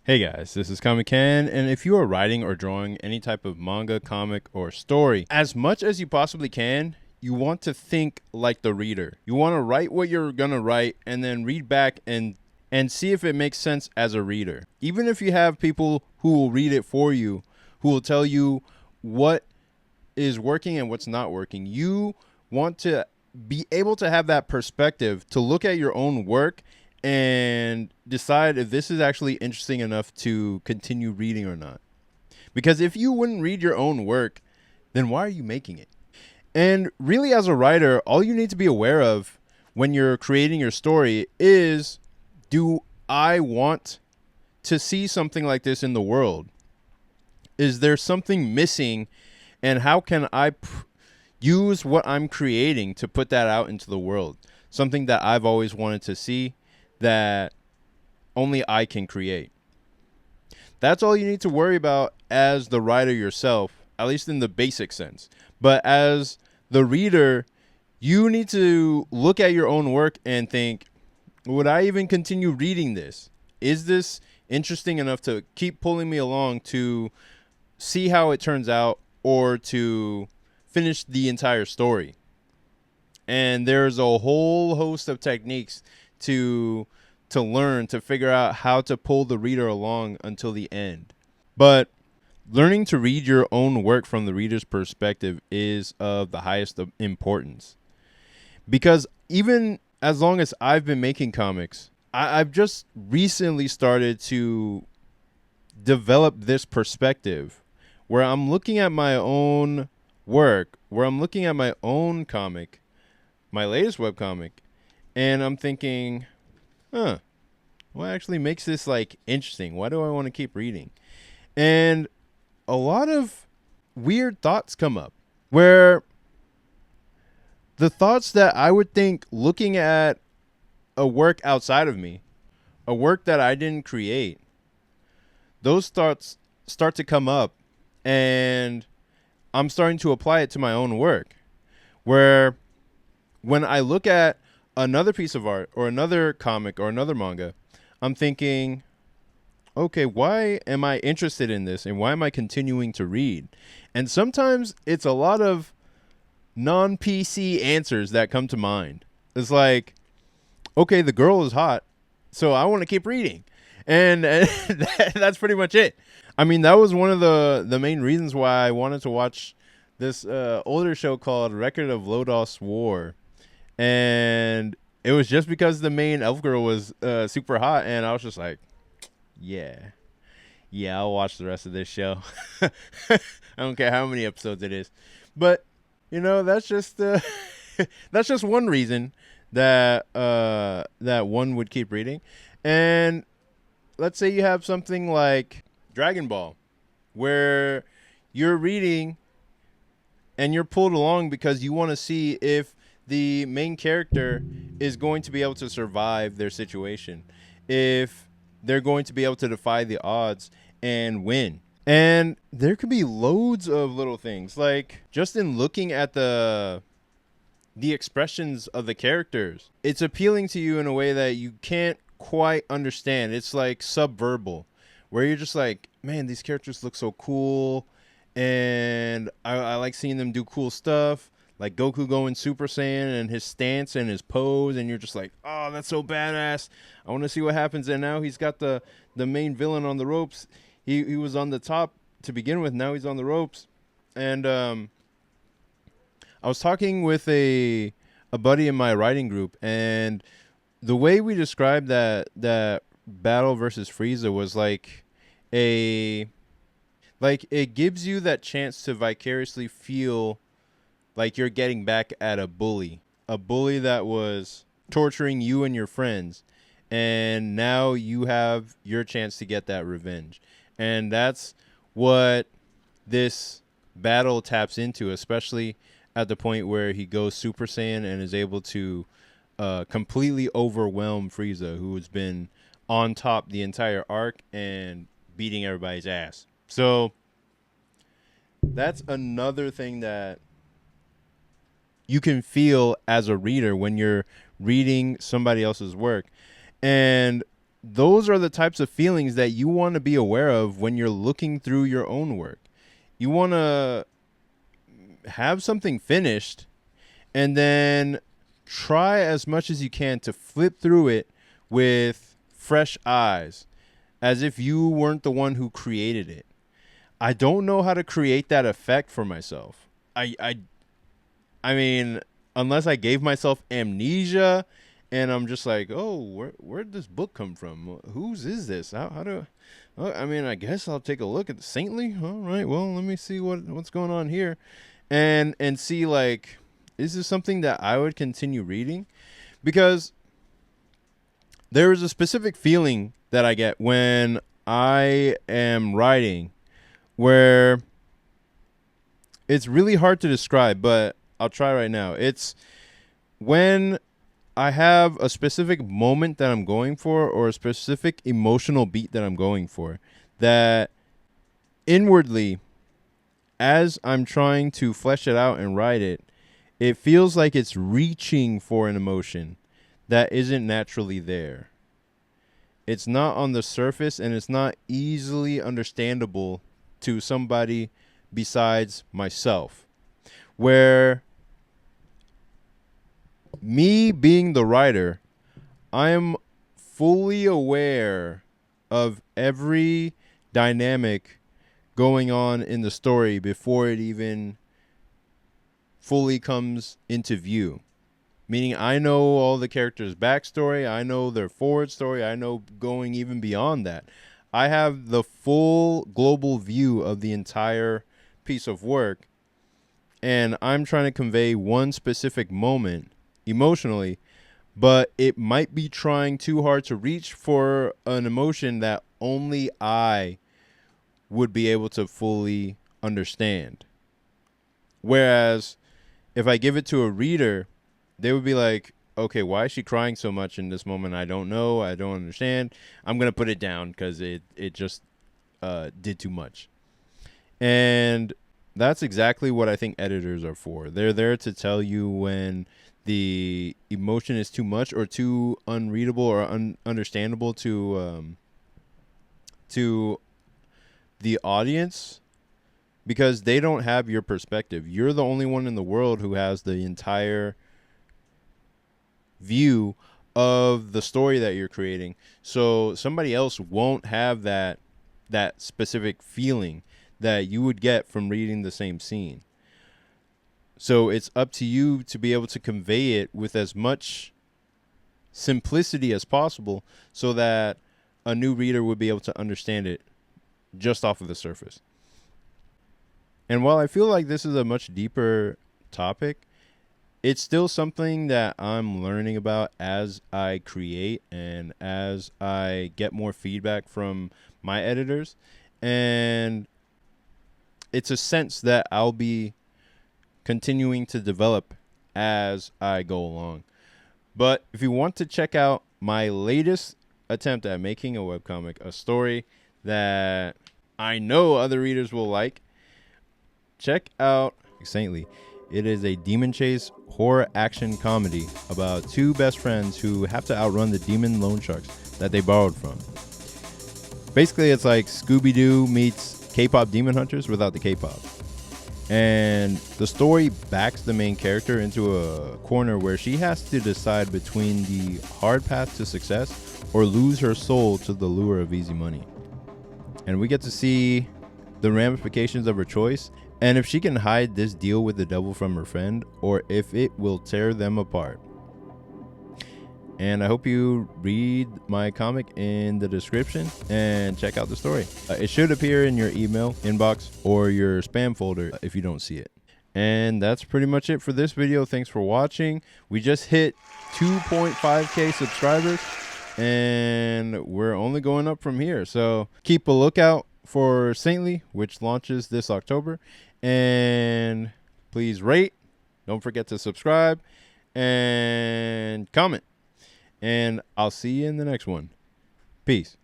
Hey guys, this is Comic Ken, and if you are writing or drawing any type of manga, comic, or story, as much as you possibly can, you want to think like the reader. You want to write what you're going to write and then read back and see if it makes sense as a reader. Even if you have people who will read it for you, who will tell you what is working and what's not working, you want to be able to have that perspective to look at your own work and decide if this is actually interesting enough to continue reading or not. Because if you wouldn't read your own work, then why are you making it? And really, as a writer, all you need to be aware of when you're creating your story is, do I want to see something like this in the world? Is there something missing? And how can I use what I'm creating to put that out into the world? Something that I've always wanted to see, that only I can create. That's all you need to worry about as the writer yourself, at least in the basic sense. But as the reader, you need to look at your own work and think, would I even continue reading this? Is this interesting enough to keep pulling me along to see how it turns out or to finish the entire story? And there's a whole host of techniques to learn to figure out how to pull the reader along until the end. But learning to read your own work from the reader's perspective is of the highest importance. Because even as long as I've been making comics, I've just recently started to develop this perspective where I'm looking at my own work, where I'm looking at my own comic, my latest webcomic, and I'm thinking, what actually makes this like interesting? Why do I want to keep reading? And a lot of weird thoughts come up where the thoughts that I would think looking at a work outside of me, a work that I didn't create, those thoughts start to come up, and I'm starting to apply it to my own work, where when I look at another piece of art or another comic or another manga, I'm thinking, okay, why am I interested in this and why am I continuing to read? And sometimes it's a lot of non-PC answers that come to mind. It's like, okay, the girl is hot, so I want to keep reading. And that's pretty much it. I mean, that was one of the main reasons why I wanted to watch this older show called Record of Lodoss War. And it was just because the main elf girl was super hot, and I was just like, yeah, I'll watch the rest of this show. I don't care how many episodes it is. But, that's just that's just one reason that that one would keep reading. And let's say you have something like Dragon Ball, where you're reading and you're pulled along because you want to see if the main character is going to be able to survive their situation, if they're going to be able to defy the odds and win. And there could be loads of little things, like just in looking at the expressions of the characters, it's appealing to you in a way that you can't quite understand. It's like subverbal, where you're just like, man, these characters look so cool, and I like seeing them do cool stuff. Like Goku going Super Saiyan and his stance and his pose, and you're just like, oh, that's so badass. I want to see what happens. And now he's got the main villain on the ropes. He was on the top to begin with. Now he's on the ropes. And I was talking with a buddy in my writing group, and the way we described that battle versus Frieza was like it gives you that chance to vicariously feel like you're getting back at a bully that was torturing you and your friends, and now you have your chance to get that revenge. And that's what this battle taps into, especially at the point where he goes Super Saiyan and is able to completely overwhelm Frieza, who has been on top the entire arc and beating everybody's ass. So that's another thing that you can feel as a reader when you're reading somebody else's work. And those are the types of feelings that you want to be aware of when you're looking through your own work. You want to have something finished and then try as much as you can to flip through it with fresh eyes, as if you weren't the one who created it. I don't know how to create that effect for myself. I mean, unless I gave myself amnesia and I'm just like, oh, where'd this book come from? Whose is this? How do? I mean, I guess I'll take a look at the Saintly. All right, well, let me see what's going on here, and see, like, is this something that I would continue reading? Because there is a specific feeling that I get when I am writing, where it's really hard to describe, but I'll try right now. It's when I have a specific moment that I'm going for, or a specific emotional beat that I'm going for, that inwardly, as I'm trying to flesh it out and write it, it feels like it's reaching for an emotion that isn't naturally there. It's not on the surface, and it's not easily understandable to somebody besides myself. Where me being the writer, I'm fully aware of every dynamic going on in the story before it even fully comes into view. Meaning I know all the characters' backstory, I know their forward story, I know going even beyond that. I have the full global view of the entire piece of work, and I'm trying to convey one specific moment emotionally, but it might be trying too hard to reach for an emotion that only I would be able to fully understand. Whereas if I give it to a reader, they would be like, okay, why is she crying so much in this moment? I don't know. I don't understand. I'm going to put it down because it just did too much. And that's exactly what I think editors are for. They're there to tell you when the emotion is too much or too unreadable or understandable to the audience, because they don't have your perspective. You're the only one in the world who has the entire view of the story that you're creating. So somebody else won't have that specific feeling that you would get from reading the same scene. So it's up to you to be able to convey it with as much simplicity as possible so that a new reader would be able to understand it just off of the surface. And while I feel like this is a much deeper topic, it's still something that I'm learning about as I create and as I get more feedback from my editors. And it's a sense that I'll be continuing to develop as I go along. But if you want to check out my latest attempt at making a webcomic, a story that I know other readers will like, check out Saintly. It is a demon chase horror action comedy about two best friends who have to outrun the demon loan sharks that they borrowed from. Basically, it's like Scooby-Doo meets K-pop demon hunters without the K-pop. And the story backs the main character into a corner where she has to decide between the hard path to success or lose her soul to the lure of easy money. And we get to see the ramifications of her choice, and if she can hide this deal with the devil from her friend, or if it will tear them apart. And I hope you read my comic in the description and check out the story. It should appear in your email inbox or your spam folder if you don't see it. And that's pretty much it for this video. Thanks for watching. We just hit 2.5K subscribers, and we're only going up from here. So keep a lookout for Saintly, which launches this October. And please rate. Don't forget to subscribe and comment. And I'll see you in the next one. Peace.